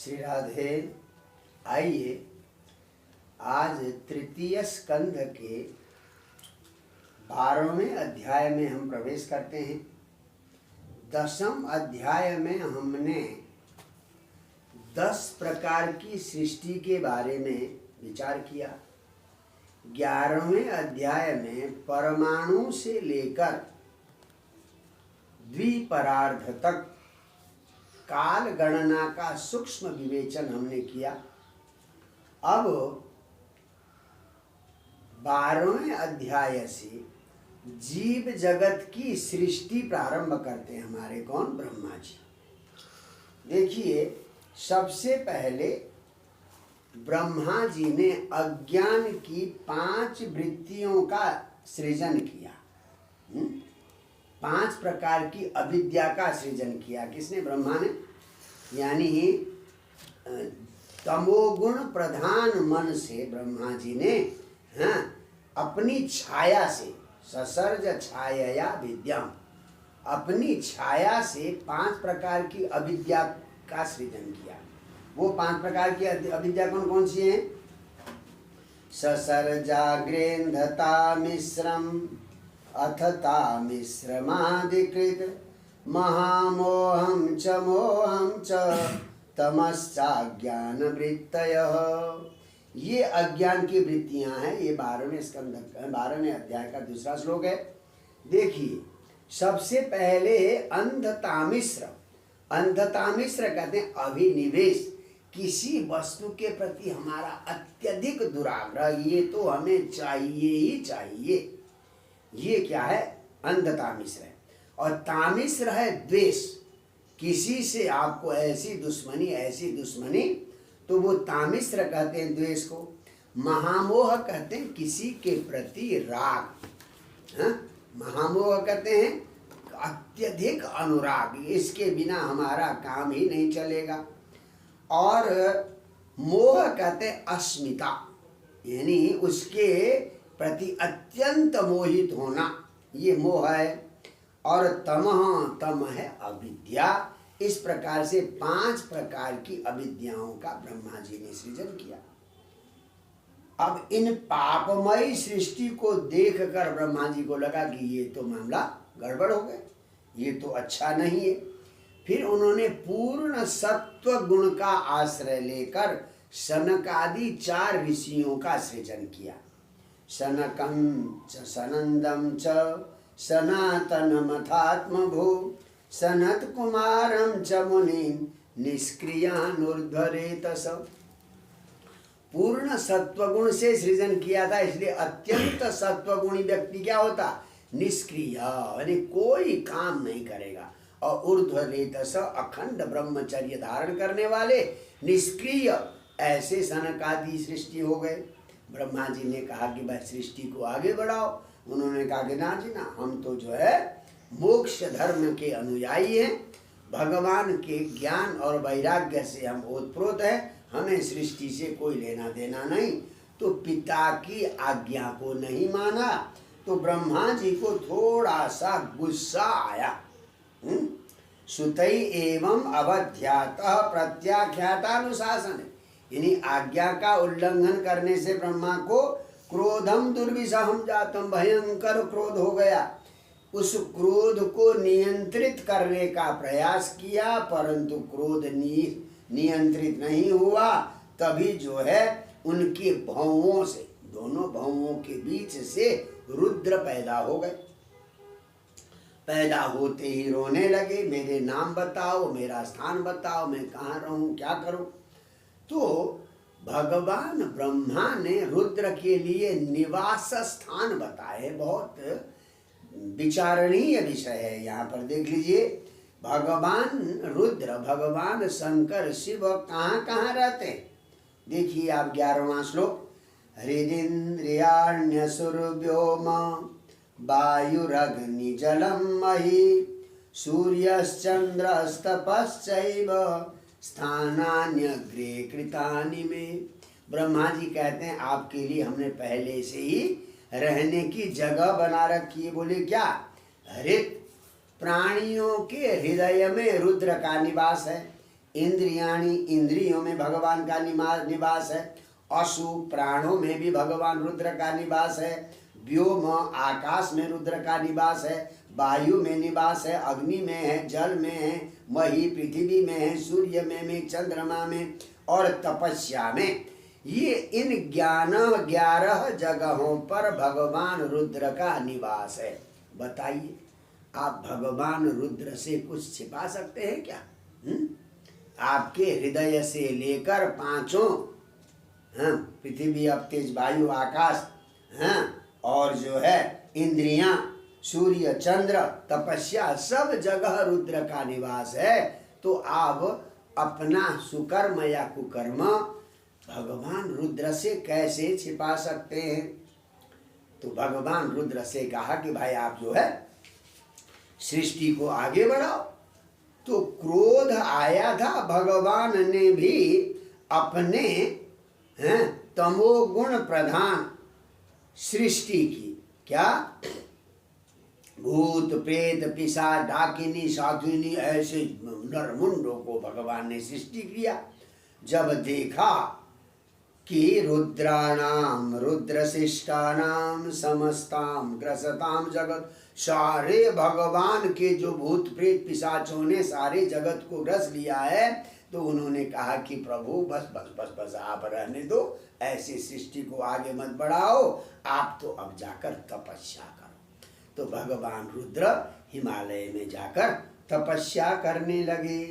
श्री राधे। आइए आज तृतीय स्कंध के 12वें अध्याय में हम प्रवेश करते हैं। 10वें अध्याय में हमने 10 प्रकार की सृष्टि के बारे में विचार किया। 11वें अध्याय में परमाणु से लेकर द्विपरार्ध तक काल गणना का सूक्ष्म विवेचन हमने किया। अब 12वें अध्याय से जीव जगत की सृष्टि प्रारंभ करते हैं हमारे कौन? ब्रह्मा जी। देखिए, सबसे पहले ब्रह्मा जी ने अज्ञान की 5 वृत्तियों का सृजन किया। 5 प्रकार की अविद्या का सृजन किया। किसने? ब्रह्मा ने। यानी तमोगुण प्रधान मन से ब्रह्मा जी ने अपनी छाया से, ससर्ज छाया विद्याम, अपनी छाया से 5 प्रकार की अविद्या का सृजन किया। वो 5 प्रकार की अविद्या कौन कौन सी हैं? ससर्जाग्रेन्धता मिश्रम अथता मिश्रमादिकृत महामोहम च मोहम च तमश्चाज्ञान वृत्तयः। ये अज्ञान की वृत्तियां हैं। ये 12वें अध्याय का दूसरा श्लोक है। देखिए, सबसे पहले अंधतामिश्र। अंधतामिश्र कहते हैं अभिनिवेश, किसी वस्तु के प्रति हमारा अत्यधिक दुराग्रह, ये तो हमें चाहिए ही चाहिए। ये क्या है? अंधतामिश्र है। और तामिश्र है द्वेष, किसी से आपको ऐसी दुश्मनी, तो वो तामिश्र कहते हैं द्वेष को। महामोह कहते हैं किसी के प्रति राग। महामोह कहते हैं अत्यधिक अनुराग, इसके बिना हमारा काम ही नहीं चलेगा। और मोह कहते हैं अस्मिता, यानी उसके प्रति अत्यंत मोहित होना, ये मोह है। और तम है अविद्या। इस प्रकार से 5 प्रकार की अविद्याओं का ब्रह्मा जी ने सृजन किया। अब इन पापमयी सृष्टि को देखकर ब्रह्मा जी को लगा कि ये तो मामला गड़बड़ हो गया, ये तो अच्छा नहीं है। फिर उन्होंने पूर्ण सत्व गुण का आश्रय लेकर सनकादि 4 ऋषियों का सृजन किया। सनकं च सनंदं च सनातनमथात्मभू सनत कुमारं च मुनिं निष्क्रियानुर्ध्वरेतस। पूर्ण सत्वगुण से सृजन किया था, इसलिए अत्यंत सत्वगुणी व्यक्ति क्या होता? निष्क्रिय, यानी कोई काम नहीं करेगा। और ऊर्ध्वरेतस, अखंड ब्रह्मचर्य धारण करने वाले निष्क्रिय, ऐसे सनकादि सृष्टि हो गए। ब्रह्मा जी ने कहा कि भाई सृष्टि को आगे बढ़ाओ। उन्होंने कहा कि ना जी ना, हम तो जो है मोक्ष धर्म के अनुयायी हैं, भगवान के ज्ञान और वैराग्य से हम ओतप्रोत हैं, हमें सृष्टि से कोई लेना देना नहीं। तो पिता की आज्ञा को नहीं माना, तो ब्रह्मा जी को थोड़ा सा गुस्सा आया। सुतई एवं अवध्यातः प्रत्याख्यातानुशासन, यानी आज्ञा का उल्लंघन करने से ब्रह्मा को क्रोधम दुर्विषहम जातम, भयंकर क्रोध हो गया। उस क्रोध को नियंत्रित करने का प्रयास किया, परंतु क्रोध नियंत्रित नहीं हुआ। तभी जो है उनके भौवों से, दोनों भौवों के बीच से रुद्र पैदा हो गए। पैदा होते ही रोने लगे, मेरे नाम बताओ, मेरा स्थान बताओ, मैं कहाँ रहूं, क्या करूं। तो भगवान ब्रह्मा ने रुद्र के लिए निवास स्थान बताए। बहुत विचारणीय विषय है। यहाँ पर देख लीजिए, भगवान रुद्र, भगवान शंकर, शिव कहाँ कहाँ रहते हैं? देखिए आप 11वां श्लोक, हृदिन्द्रियाण्यसुरव्योम वायुरग्नि जलम मही सूर्यश्चंद्रस्तपश्चैव स्थानान्यग्रे कृतानि में। ब्रह्मा जी कहते हैं आपके लिए हमने पहले से ही रहने की जगह बना रखी है। बोले क्या? हृत, प्राणियों के हृदय में रुद्र का निवास है। इंद्रियाणि, इंद्रियों में भगवान का निवास है। अशु, प्राणों में भी भगवान रुद्र का निवास है। व्योम, आकाश में रुद्र का निवास है। वायु में निवास है, अग्नि में है, जल में है, मही पृथ्वी में है, सूर्य में चंद्रमा में और तपस्या में। ये इन 11 जगहों पर भगवान रुद्र का निवास है। बताइए, आप भगवान रुद्र से कुछ छिपा सकते हैं क्या? आपके हृदय से लेकर पांचों, पृथ्वी, अब तेज, वायु, आकाश, और जो है इंद्रियां, सूर्य, चंद्र, तपस्या, सब जगह रुद्र का निवास है। तो आप अपना सुकर्म या कुकर्म भगवान रुद्र से कैसे छिपा सकते हैं? तो भगवान रुद्र से कहा कि भाई आप जो है सृष्टि को आगे बढ़ाओ। तो क्रोध आया था, भगवान ने भी अपने तमोगुण प्रधान सृष्टि की। क्या? भूत, प्रेत, पिशाच, डाकिनी, शाकिनी, ऐसे नरमुंडों को भगवान ने सृष्टि किया। जब देखा कि रुद्राणाम, रुद्रशिष्टानाम समस्ताम ग्रसताम जगत, सारे भगवान के जो भूत प्रेत पिशाचों ने सारे जगत को ग्रस लिया है, तो उन्होंने कहा कि प्रभु बस बस बस बस आप रहने दो, ऐसी सृष्टि को आगे मत बढ़ाओ, आप तो अब जाकर तपस्या करो। तो भगवान रुद्र हिमालय में जाकर तपस्या करने लगे।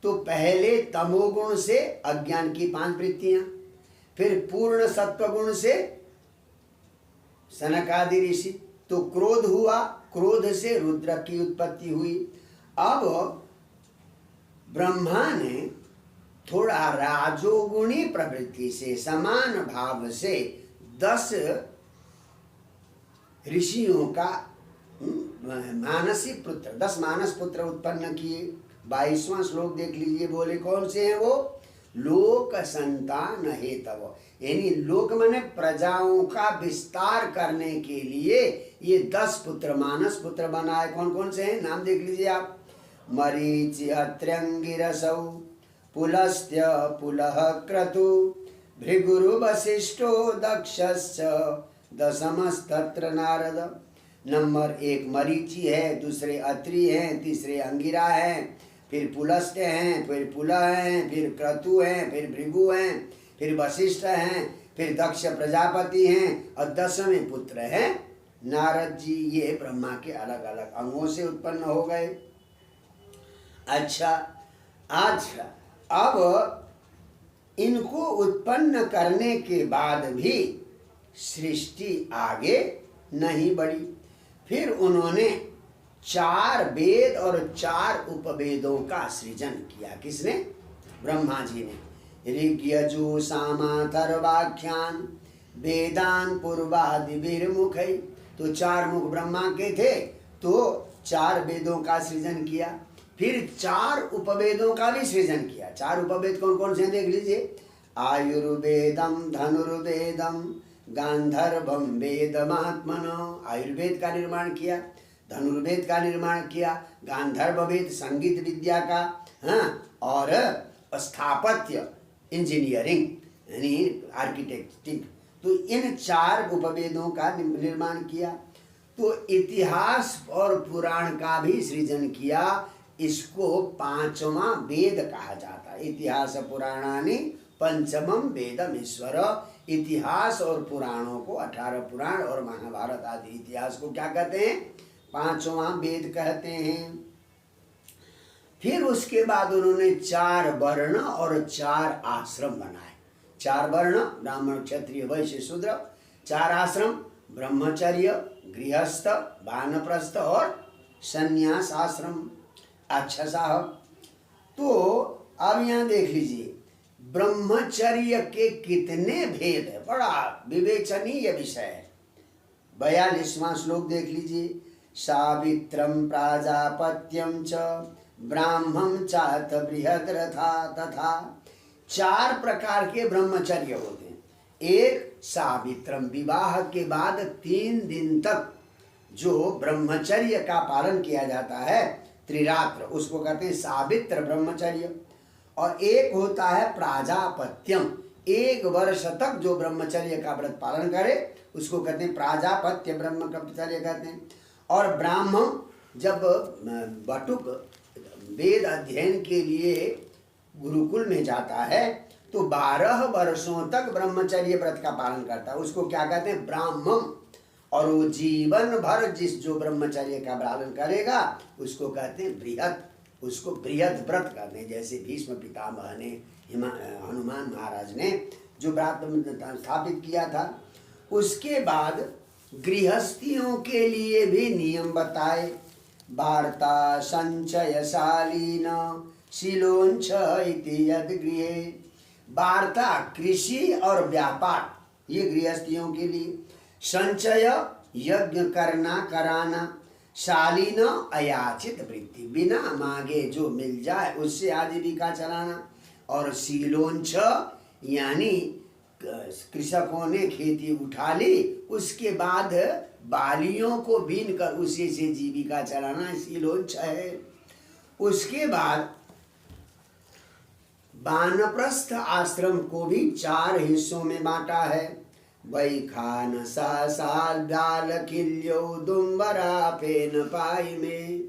तो पहले तमोगुण से अज्ञान की 5 वृत्तियां, फिर पूर्ण सत्वगुण से सनकादि ऋषि, तो क्रोध हुआ, क्रोध से रुद्र की उत्पत्ति हुई। अब ब्रह्मा ने थोड़ा राजोगुणी प्रवृत्ति से, समान भाव से 10 ऋषियों का मानसिक पुत्र, 10 मानस पुत्र उत्पन्न किए। 22वां श्लोक देख लीजिए, बोले कौन से हैं वो? लोक संतान हेतव, यानी लोक माने प्रजाओं का विस्तार करने के लिए ये 10 पुत्र, मानस पुत्र बनाए। कौन कौन से हैं? नाम देख लीजिए आप। मरीचि, अत्र्यंगिरसौ, पुलस्त्य, पुलह, क्रतु, भृगुरु, वसिष्ठो, दक्षश्च, दशमस्तत्र नारद। नंबर 1 मरीचि है, दूसरे अत्रि हैं, तीसरे अंगिरा हैं, फिर पुलस्त्य हैं, फिर पुलह हैं, फिर क्रतु हैं, फिर भृगु हैं, फिर वशिष्ठ हैं, फिर दक्ष प्रजापति हैं, और 10वें पुत्र हैं नारद जी। ये ब्रह्मा के अलग अलग अंगों से उत्पन्न हो गए। अच्छा, अब इनको उत्पन्न करने के बाद भी सृष्टि आगे नहीं बढ़ी। फिर उन्होंने 4 वेद और 4 उपवेदों का सृजन किया। किसने? ब्रह्मा जी ने। ऋग, यजु, साम, अथर्वाख्यान, वेदान, पूर्वादिभिर्मुखै। तो 4 मुख ब्रह्मा के थे, तो 4 वेदों का सृजन किया। फिर 4 उपवेदों का भी सृजन किया। 4 उपवेद कौन कौन से हैं देख लीजिए। आयुर्वेदम, धनुर्वेदम, गांधर्वम वेदमात्मनो, आयुर्वेद का निर्माण किया, धनुर्वेद का निर्माण किया, गांधर्व वेद संगीत विद्या का, और स्थापत्य इंजीनियरिंग यानी आर्किटेक्टिंग। तो इन 4 उपवेदों का निर्माण किया। तो इतिहास और पुराण का भी सृजन किया। इसको 5वां वेद कहा जाता है। इतिहास पुराणानि पंचमम वेदमीश्वर। इतिहास और पुराणों को 18 पुराण और महाभारत आदि इतिहास को क्या कहते हैं? 5वां वेद कहते हैं। फिर उसके बाद उन्होंने 4 वर्ण और 4 आश्रम बनाए। 4 वर्ण ब्राह्मण, क्षत्रिय, वैश्य, शूद्र। 4 आश्रम ब्रह्मचर्य, गृहस्थ, वानप्रस्थ और संन्यास आश्रम। अच्छा साहब, तो अब यहाँ देख लीजिए ब्रह्मचर्य के कितने भेद है, बड़ा विवेचनीय विषय है। 42वां श्लोक देख लीजिए। सावित्रम प्राजापत्यम च ब्राह्मम चात बृहद्रथा तथा। 4 प्रकार के ब्रह्मचर्य होते हैं। एक सावित्रम, विवाह के बाद 3 दिन तक जो ब्रह्मचर्य का पालन किया जाता है, त्रिरात्र, उसको कहते हैं सावित्र ब्रह्मचर्य। और एक होता है प्राजापत्यम, 1 वर्ष तक जो ब्रह्मचर्य का व्रत पालन करे उसको कहते हैं प्राजापत्य ब्रह्मचर्य कहते हैं। और ब्राह्मण जब बटुक वेद अध्ययन के लिए गुरुकुल में जाता है तो 12 वर्षों तक ब्रह्मचर्य व्रत का पालन करता है, उसको क्या कहते हैं ब्राह्मण। और वो जीवन भर जो ब्रह्मचर्य का पालन करेगा उसको कहते हैं बृहत, उसको बृहत व्रत कहते हैं। जैसे भीष्म पितामह ने हनुमान महाराज ने जो व्रत स्थापित किया था। उसके बाद गृहस्थियों के लिए भी नियम बताए। वार्ता संचयशालीन शिलोंच इति यद गृहे। वार्ता कृषि और व्यापार ये गृहस्थियों के लिए, संचय यज्ञ करना कराना, शालीन अयाचित वृत्ति बिना मांगे जो मिल जाए उससे आजीविका चलाना, और शीलोंच यानी कृषकों ने खेती उठा ली उसके बाद बालियों को बीन कर उसी से जीविका चलाना शीलोंच है। उसके बाद वानप्रस्थ आश्रम को भी 4 हिस्सों में बांटा है। वैखानसा साल्दालकिल्यो दुम्बरा फेन पाई में।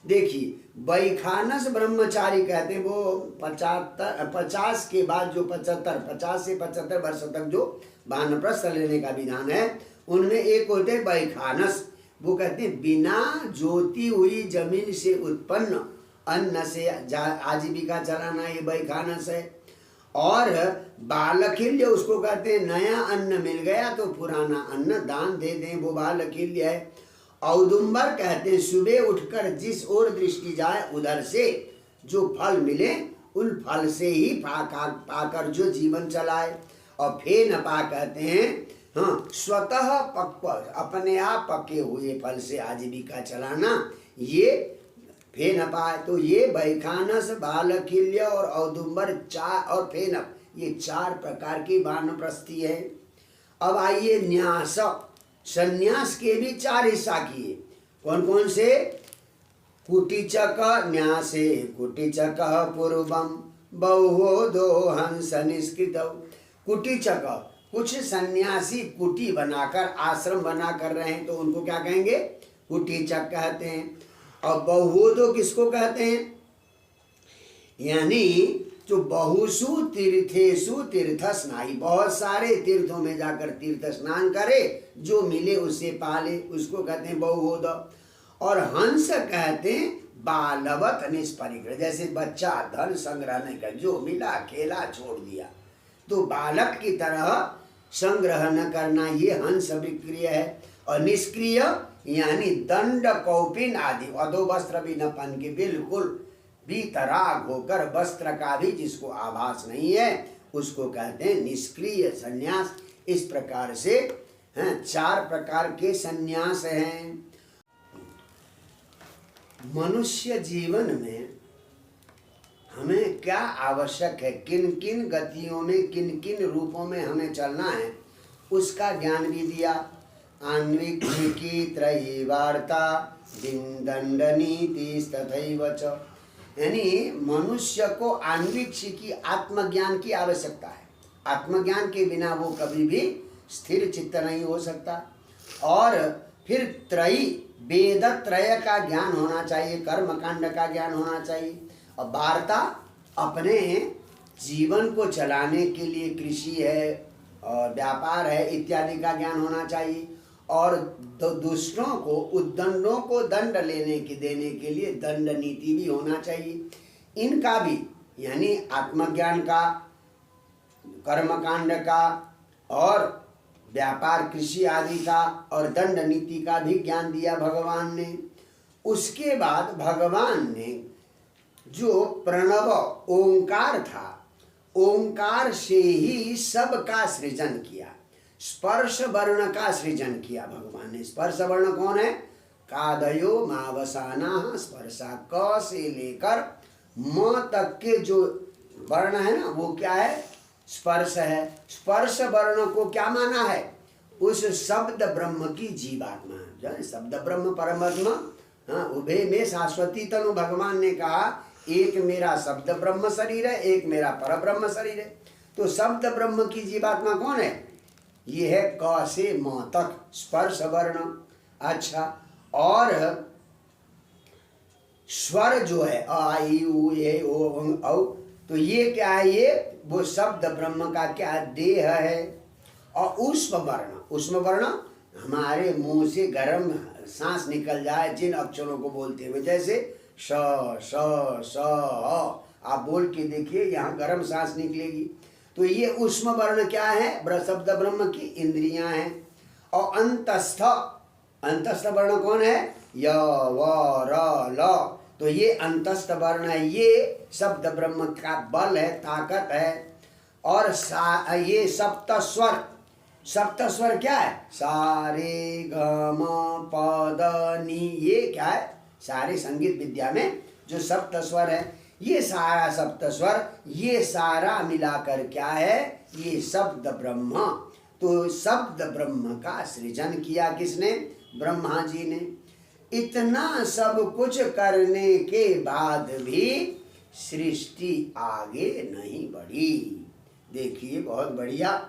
देखिए वैखानस ब्रह्मचारी कहते हैं वो 50 के बाद जो 50 से 75 वर्ष तक जो वानप्रस्थ लेने का विधान है उनमें एक होते हैं वैखानस। वो कहते हैं बिना जोती हुई जमीन से उत्पन्न अन्न से आजीविका चलाना ये वैखानस है। और बालखिल्य उसको कहते हैं नया अन्न मिल गया तो पुराना अन्न दान दे दें, वो बालखिल्य है। औदुंबर कहते हैं सुबह उठकर जिस ओर दृष्टि जाए उधर से जो फल मिले उन फल से ही पाकर जो जीवन चलाए। और फेनपा कहते हैं हाँ स्वतः पक्व अपने आप पके हुए फल से आजीविका चलाना ये फेनपा। तो ये वैखानस बालखिल्य और औदुंबर और फेनप ये 4 प्रकार की वानप्रस्थी है। अब आइए न्यास, संन्यास के भी 4 हिस्सा किए। कौन कौन से? कुटिचक न्यासे कुटिचक पूर्वम बहु दो हंस निष्कृत। कुटिचक कुछ सन्यासी कुटी बनाकर आश्रम बना कर रहे हैं तो उनको क्या कहेंगे? कुटिचक कहते हैं। और बहुदो किसको कहते हैं? यानी जो बहुसु तीर्थेषु तीर्थ स्नाई, बहुत सारे तीर्थों में जाकर तीर्थ स्नान करे जो मिले उसे पाले उसको कहते हैं बहुद। और हंस कहते हैं बालवत निष्परिग्रह, जैसे बच्चा धन संग्रह नहीं कर जो मिला खेला छोड़ दिया तो बालक की तरह संग्रह न करना ये हंस विक्रिय है। और निष्क्रिय यानी दंड कौपिन आदि अधो वस्त्र भी न पहन के बिल्कुल बीतराग होकर वस्त्र का भी जिसको आभास नहीं है उसको कहते हैं निष्क्रिय संन्यास। इस प्रकार से 4 प्रकार के संन्यास हैं। मनुष्य जीवन में हमें क्या आवश्यक है, किन किन गतियों में किन किन रूपों में हमें चलना है उसका ज्ञान भी दिया। आन्विकी त्रयी वार्ता दिन दंड नीति तथैव च। यानी मनुष्य को आन्वीक्षी की आत्मज्ञान की आवश्यकता है। आत्मज्ञान के बिना वो कभी भी स्थिर चित्त नहीं हो सकता। और फिर त्रयी वेद त्रय का ज्ञान होना चाहिए, कर्मकांड का ज्ञान होना चाहिए। और वार्ता अपने जीवन को चलाने के लिए कृषि है और व्यापार है इत्यादि का ज्ञान होना चाहिए। और दुष्टों को उद्दंडों को दंड देने के लिए दंड नीति भी होना चाहिए। इनका भी यानी आत्मज्ञान का, कर्मकांड का और व्यापार कृषि आदि का और दंड नीति का भी ज्ञान दिया भगवान ने। उसके बाद भगवान ने जो प्रणव ओंकार था, ओंकार से ही सबका सृजन किया। स्पर्श वर्ण का सृजन किया भगवान ने। स्पर्श वर्ण कौन है? कादयो मावसाना स्पर्शा, क से लेकर म तक के जो वर्ण है ना वो क्या है? स्पर्श है। स्पर्श वर्ण को क्या माना है? उस शब्द ब्रह्म की जीवात्मा। जो शब्द ब्रह्म परमात्मा हाँ, उभे में शाश्वती तनु भगवान ने कहा एक मेरा शब्द ब्रह्म शरीर है, एक मेरा पर ब्रह्म शरीर है। तो शब्द ब्रह्म की जीवात्मा कौन है? ये है क से म तक स्पर्श वर्ण। अच्छा, और स्वर जो है आ ई उ ए ओ औ, तो ये क्या है? ये वो शब्द ब्रह्म का क्या देह है। और उष्म वर्ण, उष्म वर्ण हमारे मुंह से गर्म सांस निकल जाए जिन अक्षरों को बोलते हुए, जैसे श श स आप बोल के देखिए, यहाँ गर्म सांस निकलेगी। तो ये उष्म वर्ण क्या है? शब्द ब्रह्म की इंद्रियां हैं। और अंतस्थ, अंतस्थ वर्ण कौन है? य व र ल, तो ये अंतस्थ वर्ण है, ये शब्द ब्रह्म का बल है, ताकत है। और ये सप्त स्वर, सप्त स्वर क्या है? सा रे ग म प द नि, ये क्या है? सारे संगीत विद्या में जो सप्त स्वर है, ये सारा सप्त स्वर, ये सारा मिलाकर क्या है? ये शब्द ब्रह्म। तो शब्द ब्रह्म का सृजन किया किसने? ब्रह्मा जी ने। इतना सब कुछ करने के बाद भी सृष्टि आगे नहीं बढ़ी। देखिए बहुत बढ़िया।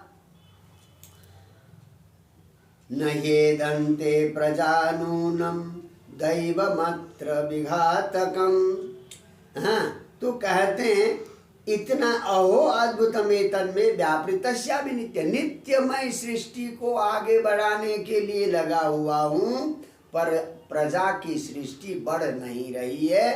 न हेदन्ते प्रजानूनम दैवमत्र विघातकम। हाँ, तो कहते हैं इतना अहो अद्भुतमे तन्मे व्यापृतस्या भी नित्य, नित्यमय सृष्टि को आगे बढ़ाने के लिए लगा हुआ हूँ, पर प्रजा की सृष्टि बढ़ नहीं रही है।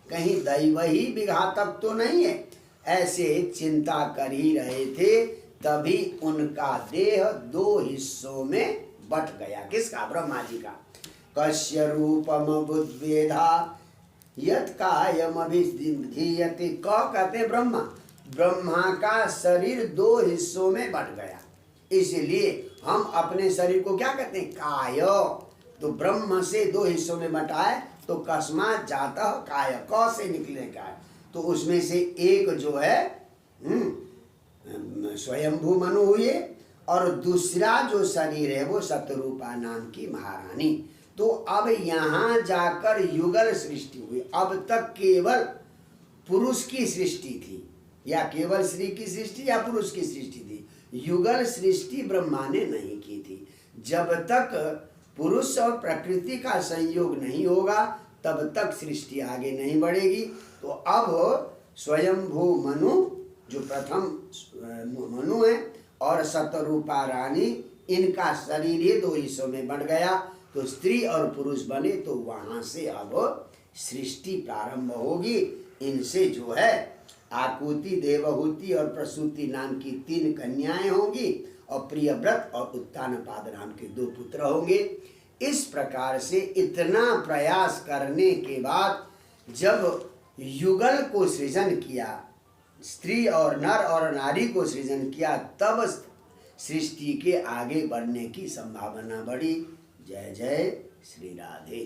कहीं दैव ही विघातक तो नहीं है? ऐसे चिंता कर ही रहे थे, तभी उनका देह दो हिस्सों में बट गया। किसका? ब्रह्मा जी का। कस्य रूपम बुद्वेधा यत् कायम अभिधीयते। क कहते ब्रह्मा, ब्रह्मा का शरीर दो हिस्सों में बट गया, इसलिए हम अपने शरीर को क्या कहते हैं? काय। तो ब्रह्म से दो हिस्सों में बटा है, तो कस्मात् जातः काय, क से निकले काय। तो उसमें से एक जो है स्वयंभू मनु हुए, और दूसरा जो शरीर है वो शतरूपा नाम की महारानी। तो अब यहाँ जाकर युगल सृष्टि हुई। अब तक केवल पुरुष की सृष्टि थी, या केवल स्त्री की सृष्टि या पुरुष की सृष्टि थी। युगल सृष्टि ब्रह्मा ने नहीं की थी। जब तक पुरुष और प्रकृति का संयोग नहीं होगा तब तक सृष्टि आगे नहीं बढ़ेगी। तो अब स्वयंभू मनु जो प्रथम मनु है और शतरूपा रानी, इनका शरीर ये दो हिस्सों में बढ़ गया, तो स्त्री और पुरुष बने। तो वहां से अब सृष्टि प्रारंभ होगी। इनसे जो है आकुति, देवहूति और प्रसूति नाम की 3 कन्याएं होंगी, और प्रियव्रत और उत्तानपाद नाम के 2 पुत्र होंगे। इस प्रकार से इतना प्रयास करने के बाद जब युगल को सृजन किया, स्त्री और नर और नारी को सृजन किया, तब सृष्टि के आगे बढ़ने की संभावना बढ़ी। जय जय श्री राधे।